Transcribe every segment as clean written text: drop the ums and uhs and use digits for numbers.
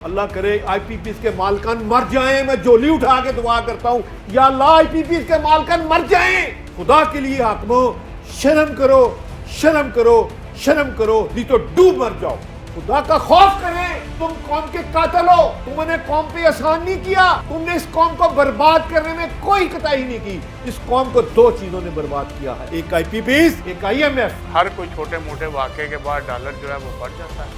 अल्लाह करे आईपीपीएस के मालकान मर जाएं। मैं झोली उठा के दुआ करता हूँ, या अल्लाह आईपीपीएस के मालकान मर जाएं। खुदा के लिए हाकिमों, शर्म करो, शर्म करो, शर्म करो, नहीं तो डूब मर जाओ। खुदा का खौफ करें। तुम कौम के कातिल हो। तुमने कौम पे एहसान नहीं किया। तुमने इस कौम को बर्बाद करने में कोई कताई नहीं की। इस कौम को दो चीजों ने बर्बाद किया है, एक आईपीपीएस, एक आईएमएफ। हर कोई छोटे मोटे वाक़े के बाद डॉलर जो है वो बढ़ जाता है।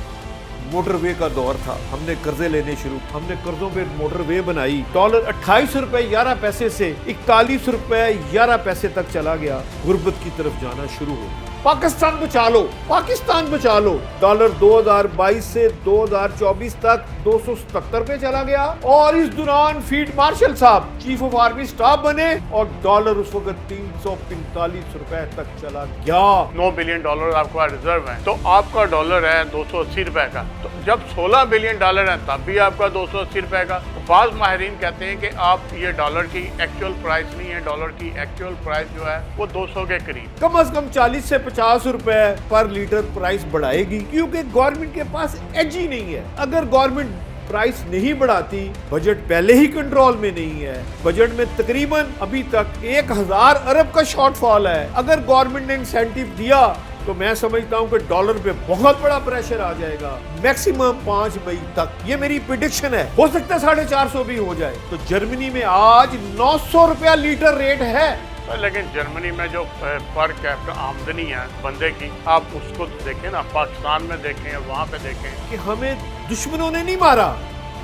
मोटरवे का दौर था, हमने कर्जे लेने शुरू, हमने कर्जों पे मोटरवे बनाई। डॉलर 28 रुपए 11 पैसे से 41 रुपए 11 पैसे तक चला गया। गुर्बत की तरफ जाना शुरू हो। पाकिस्तान बचा लो, पाकिस्तान बचा लो। डॉलर 2022 से 2024 तक 277 पे चला गया और इस दौरान फील्ड मार्शल साहब चीफ ऑफ आर्मी स्टाफ बने और डॉलर उस वक्त 345 रुपए तक चला गया। 9 बिलियन डॉलर आपका रिजर्व है, तो आपका डॉलर है 280 रुपए का। तो जब 16 बिलियन डॉलर है तब भी आपका 280 रुपए का। तो बाज माहिरीन कहते हैं कि आप ये डॉलर की एक्चुअल प्राइस नहीं है, डॉलर की एक्चुअल प्राइस जो है वो 200 के करीब। कम से कम 40 से 50 रुपए पर लीटर प्राइस बढ़ाएगी, क्योंकि गवर्नमेंट के पास एज ही नहीं है। अगर गवर्नमेंट प्राइस नहीं बढ़ाती, बजट पहले ही कंट्रोल में नहीं है। बजट में तकरीबन अभी तक 1000 अरब का शॉर्टफॉल है। अगर गवर्नमेंट ने इंसेंटिव दिया तो मैं समझता हूं कि डॉलर पे बहुत बड़ा प्रेशर आ जाएगा, मैक्सिमम 5 मई तक। ये मेरी प्रिडिक्शन है, हो सकता है 450 भी हो जाए। तो जर्मनी में आज 900 रुपया लीटर रेट है। लेकिन जर्मनी में जो पर कैपिटा आमदनी है बंदे की, आप उसको देखें ना, पाकिस्तान में देखें, वहाँ पे देखें कि हमें दुश्मनों ने नहीं मारा,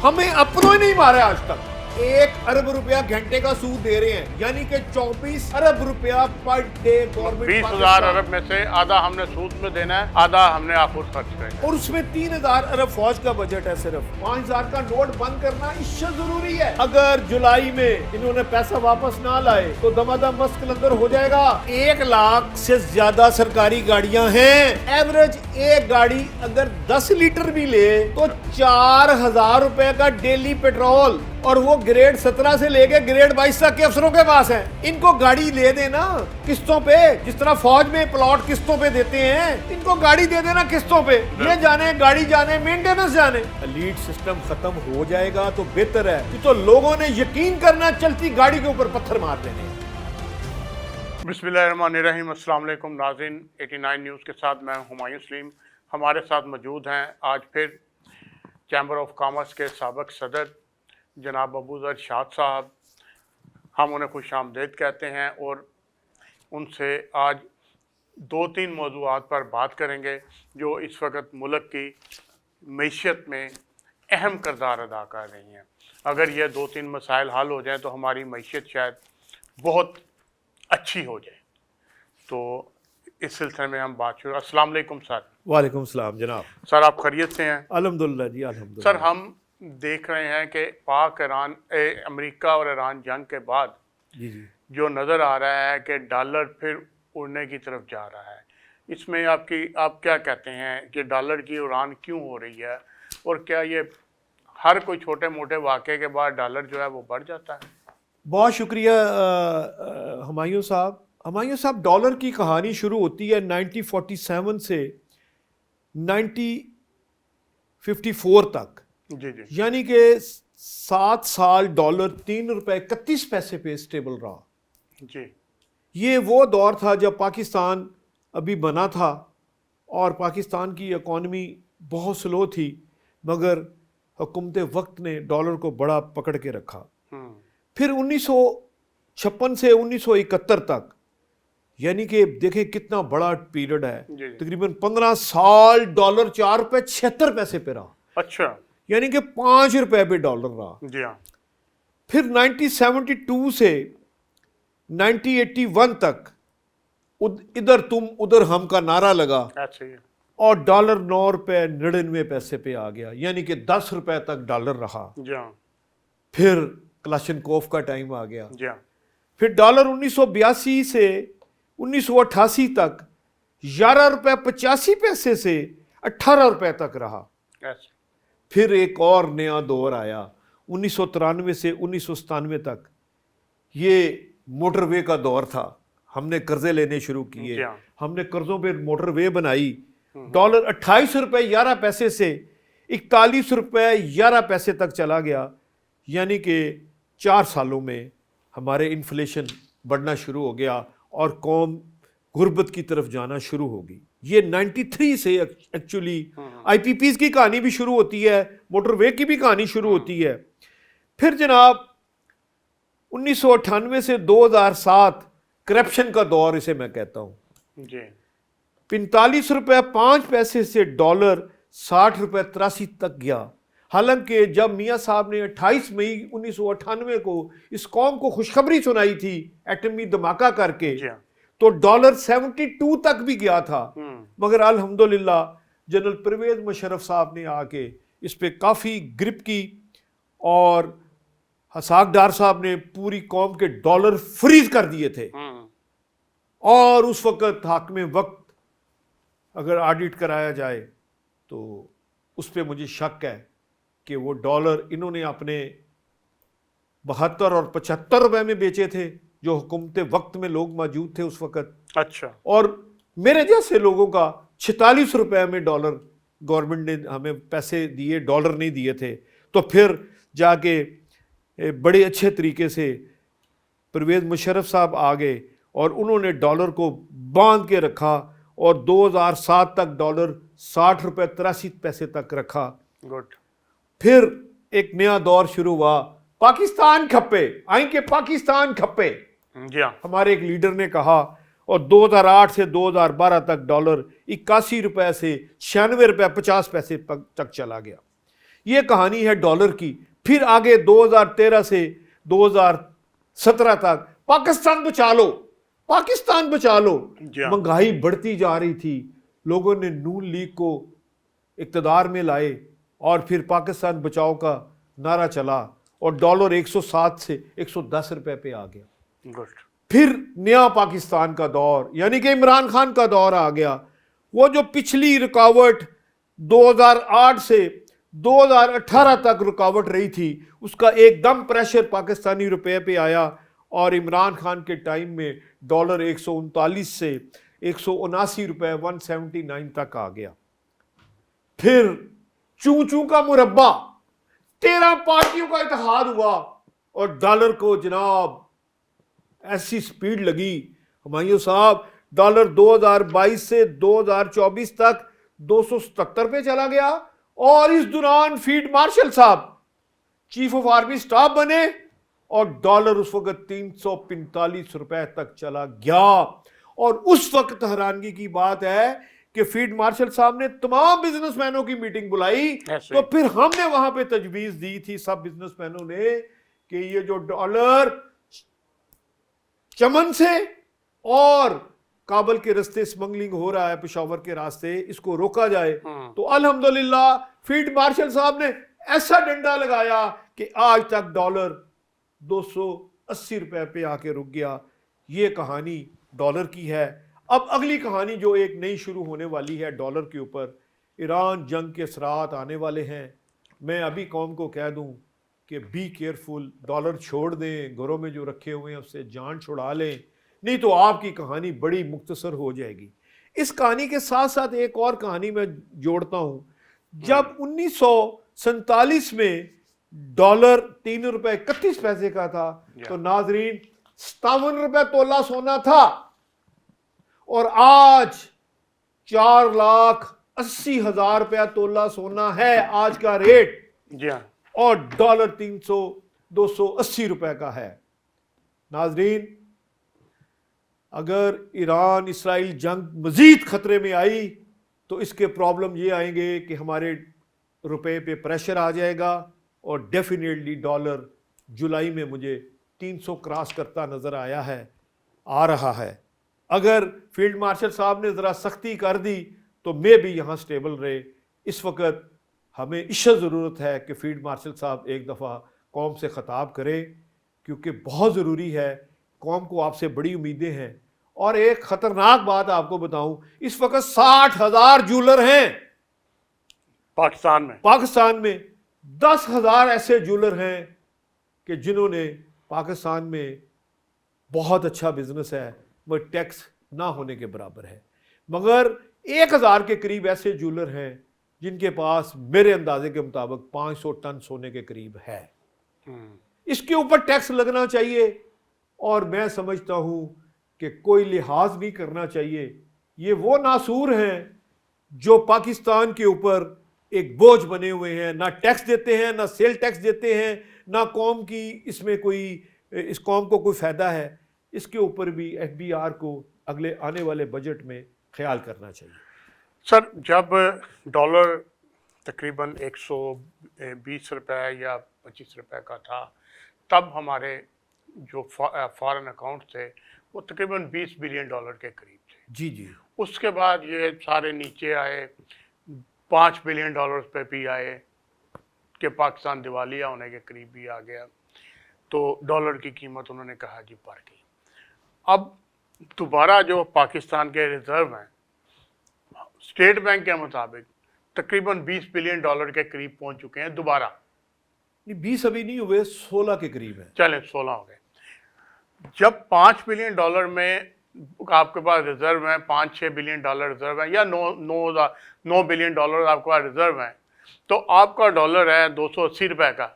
हमें अपनों ने नहीं मारा आज तक। 1 अरब रुपया घंटे का सूद दे रहे हैं, यानी कि 24 अरब रुपया पर डे गवर्नमेंट। 20,000 अरब में से आधा हमने सूद में देना है, आधा हमने आपको खर्च करना है। और उसमें 3000 अरब फौज का बजट है। सिर्फ 5000 का नोट बंद करना इससे जरूरी है। अगर जुलाई में इन्होंने पैसा वापस ना लाए तो दमादम मस्कलंदर हो जाएगा। 1 लाख से ज्यादा सरकारी गाड़ियां हैं। एवरेज एक गाड़ी अगर 10 लीटर भी ले तो 4000 रुपए का डेली पेट्रोल, और वो ग्रेड 17 से लेके ग्रेड 22 तक के अफसरों के पास है। इनको गाड़ी ले देना किस्तों पे, जिस तरह फौज में प्लॉट किस्तों पे देते हैं, इनको गाड़ी दे देना किस्तों पे। ये जाने गाड़ी जाने मेंटेनेंस जाने। लीड सिस्टम खत्म हो जाएगा तो बेहतर है, कि तो लोगों ने यकीन करना चलती गाड़ी के ऊपर पत्थर मार देने। बिस्मिल्लाहिर्रहमानिर्रहीम। अस्सलाम वालेकुम नाज़रीन, 89 न्यूज़ के साथ मैं हुमायूं सलीम। हमारे साथ मौजूद हैं आज फिर चैम्बर ऑफ कॉमर्स के साबिक सदर जनाब अबूज़र शाद साहब। हम उन्हें खुश आमदीद कहते हैं और उनसे आज 2-3 मौज़ूआत पर बात करेंगे जो इस वक्त मुल्क की मईशत में अहम किरदार अदा कर रही हैं। अगर ये 2-3 मसाइल हल हो जाएँ तो हमारी मईशत शायद बहुत अच्छी हो जाए। तो इस सिलसिले में हम बात शुरू। अस्सलाम वालेकुम सर। वालेकुम सलाम जनाब। सर आप खैरियत से हैं? अल्हम्दुलिल्लाह जी, अल्हम्दुलिल्लाह। सर हम देख रहे हैं कि पाक ईरान अमेरिका और ईरान जंग के बाद जी जी जो नज़र आ रहा है कि डॉलर फिर उड़ने की तरफ जा रहा है, इसमें आप क्या कहते हैं कि डॉलर की उड़ान क्यों हो रही है, और क्या ये हर कोई छोटे मोटे वाक़े के बाद डॉलर जो है वो बढ़ जाता है? बहुत शुक्रिया हुमायूं साहब। हुमायूं साहब, डॉलर की कहानी शुरू होती है 1947 से 1954 तक। जी जी। यानी कि 7 साल डॉलर 3 रुपए 31 पैसे पे स्टेबल रहा। जी। ये वो दौर था जब पाकिस्तान अभी बना था और पाकिस्तान की इकॉनमी बहुत स्लो थी, मगर हुकूमत वक्त ने डॉलर को बड़ा पकड़ के रखा। फिर 1956 से 1971 तक, यानी कि देखें कितना बड़ा पीरियड है, तकरीबन 15 साल डॉलर 4 रुपए 76 पैसे पे रहा। अच्छा। यानी कि 5 रुपए पे डॉलर रहा। जी हाँ। फिर 1972 से 1981 तक इधर तुम उधर हम का नारा लगा और डॉलर 9 रुपए 99 पैसे पे आ गया, यानी कि 10 रुपए तक डॉलर रहा। जी हाँ। फिर क्लाशनकोफ का टाइम आ गया। जी हाँ। फिर डॉलर 1982 से 1988 तक 11 रुपए 85 पैसे से 18 रुपए तक रहा। फिर एक और नया दौर आया 1993 से 1997 तक। ये मोटरवे का दौर था। हमने कर्जे लेने शुरू किए, हमने कर्जों पे मोटरवे बनाई। डॉलर 28 रुपए 11 पैसे से 41 रुपये 11 पैसे तक चला गया। यानी कि 4 सालों में हमारे इन्फ्लेशन बढ़ना शुरू हो गया और कौम गुर्बत की तरफ जाना शुरू होगी। ये 93 से एक्चुअली आईपीपीज की कहानी भी शुरू होती है, मोटरवे की भी कहानी शुरू होती है। फिर जनाब 1998 से 2007 करप्शन का दौर इसे मैं कहता हूं जी। 45 रुपये 5 पैसे से डॉलर 60 रुपये 83 तक गया। हालांकि जब मियां साहब ने 28 मई 1998 को इस कौम को खुशखबरी सुनाई थी एटमी धमाका करके, तो डॉलर 72 तक भी गया था। मगर अल्हम्दुलिल्लाह जनरल परवेज मुशर्रफ साहब ने आके इस पे काफ़ी ग्रिप की और हसाक डार साहब ने पूरी कौम के डॉलर फ्रीज कर दिए थे। और उस वक्त हाकिम वक्त अगर ऑडिट कराया जाए तो उस पर मुझे शक है कि वो डॉलर इन्होंने अपने 72 और 75 रुपए में बेचे थे, जो हुकूमत वक्त में लोग मौजूद थे उस वक्त। अच्छा। और मेरे जैसे लोगों का 46 रुपए में डॉलर गवर्नमेंट ने हमें पैसे दिए, डॉलर नहीं दिए थे। तो फिर जाके बड़े अच्छे तरीके से परवेज मुशर्रफ साहब आ गए और उन्होंने डॉलर को बांध के रखा और 2007 तक डॉलर 60 रुपये 83 पैसे तक रखा। गुड। फिर एक नया दौर शुरू हुआ, पाकिस्तान खप्पे आई के पाकिस्तान खप्पे। जी हाँ। हमारे एक लीडर ने कहा और 2008 से 2012 तक डॉलर 81 रुपए से 96 रुपये 50 पैसे तक चला गया। ये कहानी है डॉलर की। फिर आगे 2013 से 2017 तक पाकिस्तान बचा लो, पाकिस्तान बचा लो। महंगाई बढ़ती जा रही थी, लोगों ने नून लीग को इक़्तिदार में लाए और फिर पाकिस्तान बचाओ का नारा चला और डॉलर 107 से 110 रुपए पे आ गया। गुड। फिर नया पाकिस्तान का दौर यानी कि इमरान खान का दौर आ गया। वो जो पिछली रुकावट 2008 से 2018 तक रुकावट रही थी, उसका एकदम प्रेशर पाकिस्तानी रुपए पे आया और इमरान खान के टाइम में डॉलर 139 से 179 रुपए 179 तक आ गया। फिर चू चू का मुरब्बा, 13 पार्टियों का इत्तेहाद हुआ और डॉलर को जनाब ऐसी स्पीड लगी हुमायूं साहब, डॉलर 2022 से 2024 तक 277 पे चला गया। और इस दौरान फील्ड मार्शल साहब चीफ ऑफ आर्मी स्टाफ बने और डॉलर उस वक्त 345 रुपए तक चला गया। और उस वक्त हैरानगी की बात है कि फील्ड मार्शल साहब ने तमाम बिजनेसमैनों की मीटिंग बुलाई। तो फिर हमने वहां पे तजवीज दी थी सब बिजनेसमैनों ने कि ये जो डॉलर चमन से और काबल के रास्ते स्मगलिंग हो रहा है, पेशावर के रास्ते, इसको रोका जाए। तो अल्हम्दुलिल्लाह फील्ड मार्शल साहब ने ऐसा डंडा लगाया कि आज तक डॉलर 280 रुपए पे आके रुक गया। ये कहानी डॉलर की है। अब अगली कहानी जो एक नई शुरू होने वाली है डॉलर के ऊपर, ईरान जंग के असरात आने वाले हैं। मैं अभी कौम को कह दूं कि बी केयरफुल, डॉलर छोड़ दें, घरों में जो रखे हुए हैं उससे जान छुड़ा लें, नहीं तो आपकी कहानी बड़ी मुख्तसर हो जाएगी। इस कहानी के साथ साथ एक और कहानी मैं जोड़ता हूं। जब 1947 में डॉलर 3 रुपए 31 पैसे का था तो नाजरीन 57 रुपए तोला सोना था और आज 4,80,000 रुपया तोला सोना है आज का रेट। जी हाँ। और डॉलर 280 रुपए का है। नाजरीन, अगर ईरान इसराइल जंग मजीद खतरे में आई तो इसके प्रॉब्लम ये आएंगे कि हमारे रुपए पे प्रेशर आ जाएगा और डेफिनेटली डॉलर जुलाई में मुझे 300 क्रॉस करता नजर आया है, आ रहा है। अगर फील्ड मार्शल साहब ने ज़रा सख्ती कर दी तो मैं भी यहाँ स्टेबल रहे। इस वक्त हमें इश्क़ ज़रूरत है कि फील्ड मार्शल साहब एक दफ़ा कौम से ख़ताब करें, क्योंकि बहुत ज़रूरी है। कौम को आपसे बड़ी उम्मीदें हैं। और एक ख़तरनाक बात आपको बताऊं, इस वक्त 60,000 जूलर हैं पाकिस्तान में 10,000 ऐसे जूलर हैं कि जिन्होंने पाकिस्तान में बहुत अच्छा बिजनेस है, मगर टैक्स ना होने के बराबर है। मगर 1,000 के करीब ऐसे जूलर हैं जिनके पास मेरे अंदाजे के मुताबिक 500 टन सोने के करीब है। इसके ऊपर टैक्स लगना चाहिए और मैं समझता हूं कि कोई लिहाज नहीं करना चाहिए। ये वो नासूर हैं जो पाकिस्तान के ऊपर एक बोझ बने हुए हैं, ना टैक्स देते हैं, ना सेल टैक्स देते हैं, ना कौम की इसमें कोई, इस कौम को कोई फ़ायदा है। इसके ऊपर भी FBR को अगले आने वाले बजट में ख्याल करना चाहिए। सर, जब डॉलर तकरीबन 120 रुपए या 25 रुपए का था, तब हमारे जो फॉरेन अकाउंट थे वो तकरीबन 20 बिलियन डॉलर के करीब थे। जी जी। उसके बाद ये सारे नीचे आए, 5 बिलियन डॉलर पे भी आए कि पाकिस्तान दिवालिया होने के करीब भी आ गया, तो डॉलर की कीमत उन्होंने कहा जी बढ़ गई। अब दोबारा जो पाकिस्तान के रिजर्व हैं स्टेट बैंक के मुताबिक तकरीबन 20 बिलियन डॉलर के करीब पहुंच चुके हैं दोबारा। नहीं, 20 अभी नहीं हुए, 16 के करीब है। चलें 16 हो गए। जब 5 बिलियन डॉलर में आपके पास रिजर्व हैं, 5-6 बिलियन डॉलर रिजर्व है, या 9 बिलियन डॉलर आपके पास रिजर्व हैं, तो आपका डॉलर है 280 रुपए का।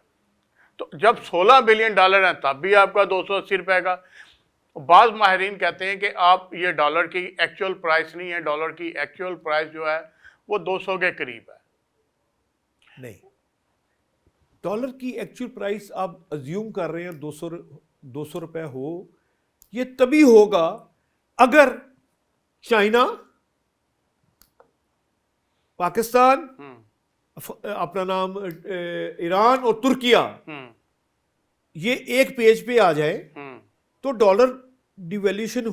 तो जब 16 बिलियन डॉलर हैं तब भी आपका 280 रुपए का। बाज़ माहिरीन कहते हैं कि आप ये डॉलर की एक्चुअल प्राइस नहीं है, डॉलर की एक्चुअल प्राइस जो है वो 200 के करीब है। नहीं, डॉलर की एक्चुअल प्राइस आप अज्यूम कर रहे हैं 200 रुपए हो। ये तभी होगा अगर चाइना, पाकिस्तान, अपना नाम ईरान और तुर्किया ये एक पेज पे आ जाए तो डॉलर डिवैल्यूशन,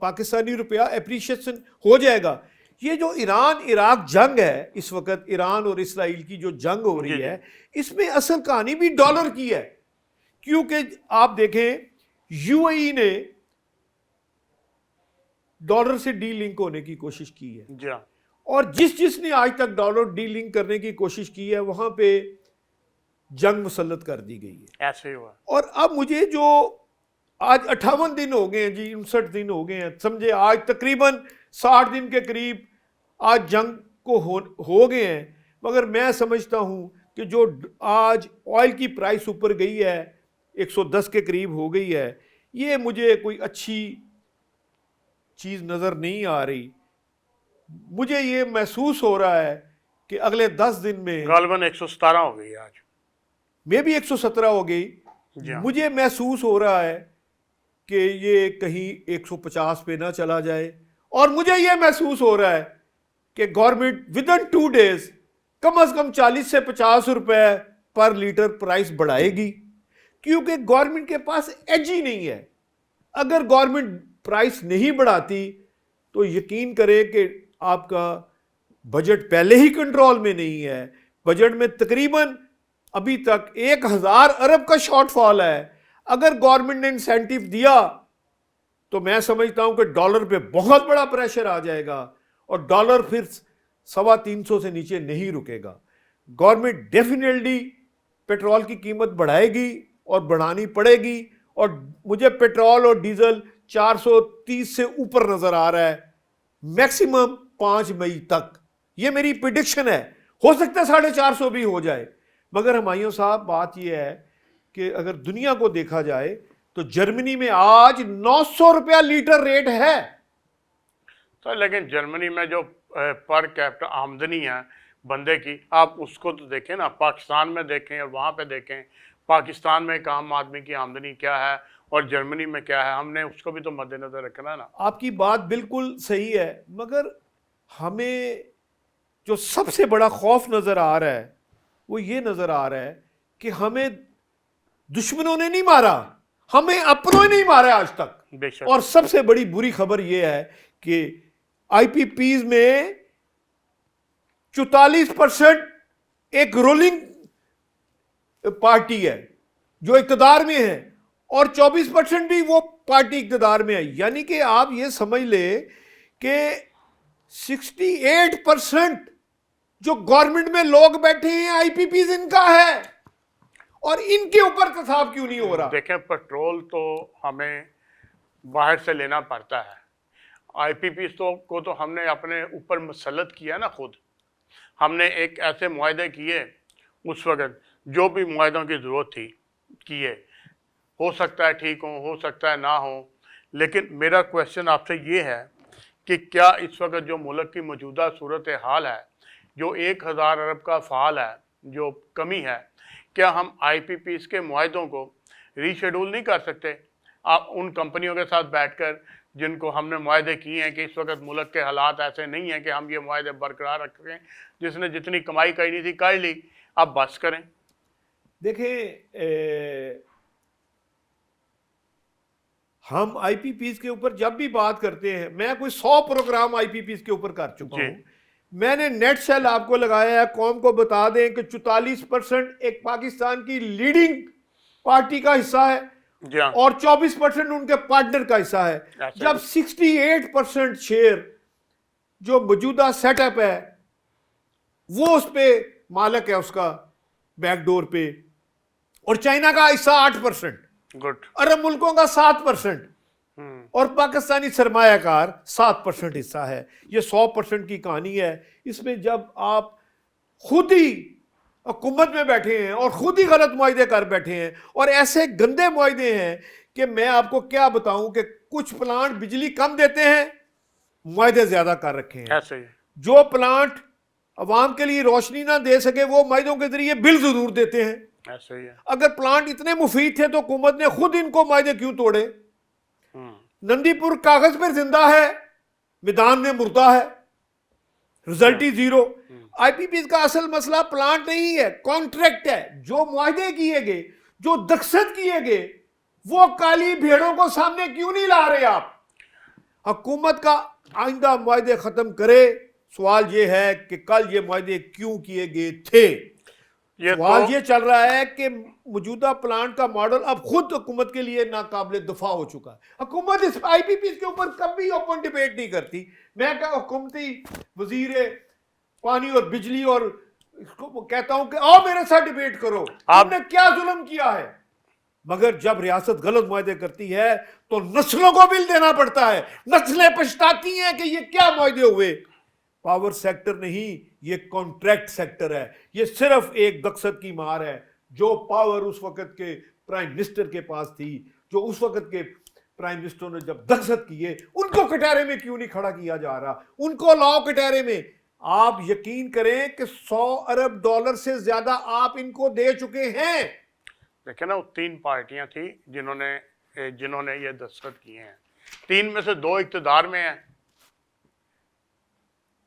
पाकिस्तानी रुपया एप्रिशिएशन हो जाएगा। ये जो ईरान इराक जंग है इस वक्त, ईरान और इसराइल की जो जंग हो रही है, इसमें असल कहानी भी डॉलर की है। क्योंकि आप देखें UAE ने डॉलर से डी लिंक होने की कोशिश की है जी हाँ। और जिसने आज तक डॉलर डी लिंक करने की कोशिश की है वहां पे जंग मुसल्लत कर दी गई है। ऐसे ही हुआ। और अब मुझे जो आज 58 दिन हो गए हैं जी, 59 दिन हो गए हैं, समझे आज तकरीबन 60 दिन के करीब आज जंग को हो गए हैं, मगर मैं समझता हूं कि जो आज ऑयल की प्राइस ऊपर गई है 110 के करीब हो गई है, ये मुझे कोई अच्छी चीज़ नज़र नहीं आ रही। मुझे ये महसूस हो रहा है कि अगले 10 दिन में गालबन 117 हो गई आज, मे भी 117 हो गई। मुझे महसूस हो रहा है कि ये कहीं 150 पे ना चला जाए। और मुझे ये महसूस हो रहा है कि गवर्नमेंट विद इन 2 डेज कम से कम 40 से 50 रुपए पर लीटर प्राइस बढ़ाएगी, क्योंकि गवर्नमेंट के पास एज ही नहीं है। अगर गवर्नमेंट प्राइस नहीं बढ़ाती तो यकीन करें कि आपका बजट पहले ही कंट्रोल में नहीं है। बजट में तकरीबन अभी तक 1000 अरब का शॉर्टफॉल है। अगर गवर्नमेंट ने इंसेंटिव दिया तो मैं समझता हूं कि डॉलर पे बहुत बड़ा प्रेशर आ जाएगा और डॉलर फिर 350 से नीचे नहीं रुकेगा। गवर्नमेंट डेफिनेटली पेट्रोल की कीमत बढ़ाएगी और बढ़ानी पड़ेगी, और मुझे पेट्रोल और डीजल 430 से ऊपर नजर आ रहा है मैक्सिमम 5 मई तक। ये मेरी प्रिडिक्शन है, हो सकता है 450 भी हो जाए। मगर हुमायूं साहब, बात यह है कि अगर दुनिया को देखा जाए तो जर्मनी में आज 900 रुपया लीटर रेट है। तो लेकिन जर्मनी में जो पर कैपिटा आमदनी है बंदे की, आप उसको तो देखें ना, पाकिस्तान में देखें और वहाँ पे देखें। पाकिस्तान में एक आम आदमी की आमदनी क्या है और जर्मनी में क्या है, हमने उसको भी तो मद्देनजर रखना है ना। आपकी बात बिल्कुल सही है, मगर हमें जो सबसे बड़ा खौफ नजर आ रहा है वो ये नजर आ रहा है कि हमें दुश्मनों ने नहीं मारा, हमें अपनों ने नहीं मारा आज तक। और सबसे बड़ी बुरी खबर यह है कि IPPs में 44% एक रूलिंग पार्टी है जो इक़्तिदार में है और 24% भी वो पार्टी इक़्तिदार में है। यानी कि आप ये समझ ले कि 68% जो गवर्नमेंट में लोग बैठे हैं IPPs इनका है, और इनके ऊपर कसाब क्यों नहीं हो रहा? देखें, पेट्रोल तो हमें बाहर से लेना पड़ता है, IPPs को तो हमने अपने ऊपर मुसल्लत किया ना खुद। हमने एक ऐसे मुआहदे किए उस वक़्त, जो भी मुआहदों की ज़रूरत थी किए, हो सकता है ठीक हो सकता है ना हो, लेकिन मेरा क्वेश्चन आपसे ये है कि क्या इस वक्त जो मुल्क की मौजूदा सूरत हाल है, जो 1000 अरब का फ़ाल है, जो कमी है, क्या हम IPPs के मुआहदों को रीशेड्यूल नहीं कर सकते? आप उन कंपनियों के साथ बैठकर जिनको हमने मुआहदे किए हैं कि इस वक्त मुल्क के हालात ऐसे नहीं हैं कि हम ये मुआहदे बरकरार रखें, जिसने जितनी कमाई करनी थी कर ली, अब बस करें। देखें, हम IPPs के ऊपर जब भी बात करते हैं, मैं कोई 100 प्रोग्राम IPPs के ऊपर कर चुका हूं। मैंने नेट सेल आपको लगाया है, कौम को बता दें कि 44% एक पाकिस्तान की लीडिंग पार्टी का हिस्सा है और 24% उनके पार्टनर का हिस्सा है। जब 68% शेयर जो मौजूदा सेटअप है वो उस पे मालिक है, उसका बैकडोर पे, और चाइना का हिस्सा 8%, गुड, अरब मुल्कों का 7% और पाकिस्तानी सरमायाकार 7% हिस्सा है। ये 100% की कहानी है। इसमें जब आप खुद ही हुकूमत में बैठे हैं और खुद ही गलत मुआहदे कर बैठे हैं, और ऐसे गंदे मुआहदे हैं कि मैं आपको क्या बताऊं कि कुछ प्लांट बिजली कम देते हैं, मुआहदे ज्यादा कर रखे हैं। ऐसे ही जो प्लांट अवाम के लिए रोशनी ना दे सके वो मुआहदों के जरिए बिल जरूर देते हैं। ऐसे ही है। अगर प्लांट इतने मुफीद थे तो हुकूमत ने खुद इनको मुआहदे क्यों तोड़े? नंदीपुर कागज पर जिंदा है, मैदान में मुर्दा है, रिजल्ट ही जीरो। IPPs का असल मसला प्लांट नहीं है, कॉन्ट्रैक्ट है। जो मुआहदे किए गए, जो दस्तखत किए गए, वो काली भेड़ों को सामने क्यों नहीं ला रहे आप? हुकूमत का आइंदा मुआहदे खत्म करे। सवाल ये है कि कल ये मुआहदे क्यों किए गए थे? सवाल ये चल रहा है कि मौजूदा प्लांट का मॉडल अब खुद हुकूमत के लिए नाकाबिले दफा हो चुका है। हुकूमत इस IPPs के ऊपर कभी ओपन डिबेट नहीं करती। मैं क्या हुकूमती वजीर पानी और बिजली और इसको कहता हूं कि आओ मेरे साथ डिबेट करो, आपने क्या जुल्म किया है। मगर जब रियासत गलत मुआहदे करती है तो नस्लों को बिल देना पड़ता है, नस्लें पछताती हैं कि ये क्या मुआहदे हुए। पावर सेक्टर नहीं, ये कॉन्ट्रैक्ट सेक्टर है। ये सिर्फ एक दस्तखत की मार है। जो पावर उस वक्त के प्राइम मिनिस्टर के पास थी, जो उस वक्त के प्राइम मिनिस्टर ने जब दस्तखत किए, उनको कटहरे में क्यों नहीं खड़ा किया जा रहा? उनको लाओ कटहरे में। आप यकीन करें कि $100 अरब से ज्यादा आप इनको दे चुके हैं। देखिए ना, वो 3 पार्टियां थी जिन्होंने ये दस्तखत किए हैं। 3 में से 2 इक़्तिदार में हैं।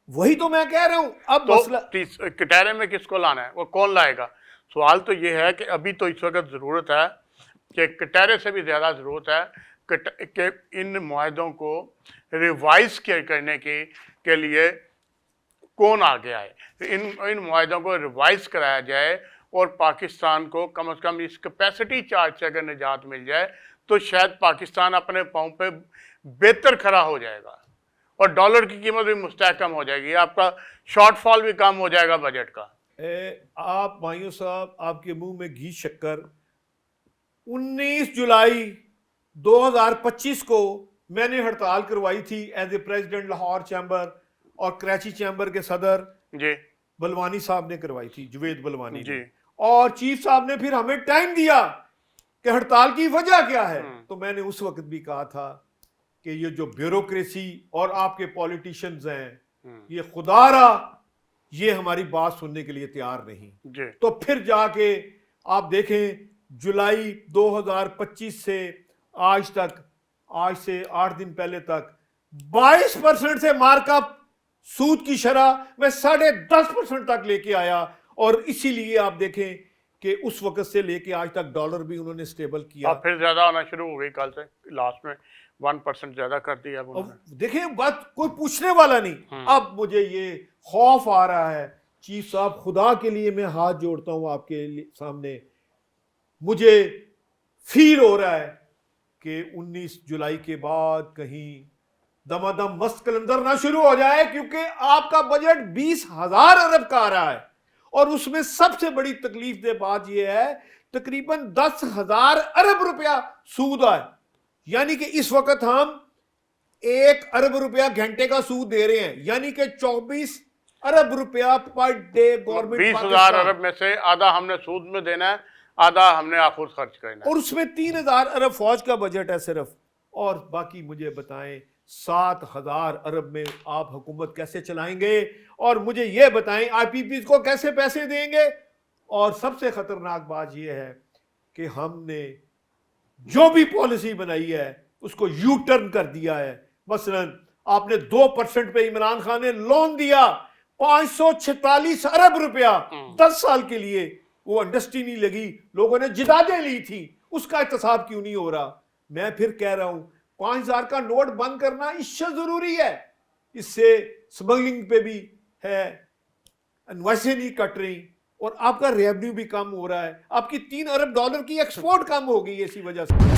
वही तो मैं कह रहा हूं। अब तो मसला कटहरे में किसको लाना है, वो कौन लाएगा? सवाल तो ये है कि अभी तो इस वक्त ज़रूरत है कि कटहरे से भी ज़्यादा ज़रूरत है कि इन मुआहदों को रिवाइज करने के लिए कौन आगे आए, इन मुआहदों को रिवाइज कराया जाए और पाकिस्तान को कम से कम इस कैपेसिटी चार्ज से अगर निजात मिल जाए तो शायद पाकिस्तान अपने पाँव पे बेहतर खड़ा हो जाएगा और डॉलर की कीमत भी मुस्तहकम हो जाएगी, आपका शॉर्टफॉल भी कम हो जाएगा बजट का। आप भाइयों साहब, आपके मुंह में घी शक्कर। 19 जुलाई 2025 को मैंने हड़ताल करवाई थी as a president Lahore chamber, और कराची चैम्बर के सदर जी बलवानी साहब ने करवाई थी, जुवेद बलवानी जी। और चीफ साहब ने फिर हमें टाइम दिया कि हड़ताल की वजह क्या है। तो मैंने उस वक्त भी कहा था कि ये जो ब्यूरोक्रेसी और आपके पॉलिटिशियंस हैं, ये खुदारा ये हमारी बात सुनने के लिए तैयार नहीं। तो फिर जाके आप देखें जुलाई 2025 से आज तक, आज से 8 दिन पहले तक 22% से मार्कअप सूद की शरह में 10.5% तक लेके आया। और इसीलिए आप देखें कि उस वक्त से लेके आज तक डॉलर भी उन्होंने स्टेबल किया। और फिर ज्यादा होना शुरू हो गई, कल से लास्ट में 1% ज्यादा कर दिया। देखें, बात कोई पूछने वाला नहीं। अब मुझे ये खौफ आ रहा है चीफ साहब, खुदा के लिए मैं हाथ जोड़ता हूं आपके सामने, मुझे फील हो रहा है कि 19 जुलाई के बाद कहीं दमादम मस्त कलंदर ना शुरू हो जाए, क्योंकि आपका बजट 20,000 अरब का आ रहा है और उसमें सबसे बड़ी तकलीफ दे बात यह है तकरीबन 10,000 अरब रुपया सूद आए। यानी कि इस वक्त हम 1 अरब रुपया घंटे का सूद दे रहे हैं, यानी कि 24 अरब रुपया पर डे गवर्नमेंट 20,000 अरब में से आधा हमने सूद में देना है, आधा हमने आखुद खर्च करना है। और उसमें 3,000 अरब फौज का बजट है सिर्फ। और बाकी मुझे बताएं 7,000 अरब में आप हुकूमत कैसे चलाएंगे, और मुझे ये बताएं आईपीपी को कैसे पैसे देंगे। और सबसे खतरनाक बात यह है कि हमने जो भी पॉलिसी बनाई है उसको यू टर्न कर दिया है। मसलन आपने 2% पे इमरान खान ने लोन दिया 546 अरब रुपया 10 साल के लिए, वो इंडस्ट्री नहीं लगी, लोगों ने जिदादें ली थी, उसका एहतसाब क्यों नहीं हो रहा। मैं फिर कह रहा हूं 5,000 का नोट बंद करना इससे जरूरी है, इससे स्मगलिंग पे भी है, वैसे नहीं कट रही, और आपका रेवेन्यू भी कम हो रहा है, आपकी $3 अरब की एक्सपोर्ट कम हो गई इसी वजह से।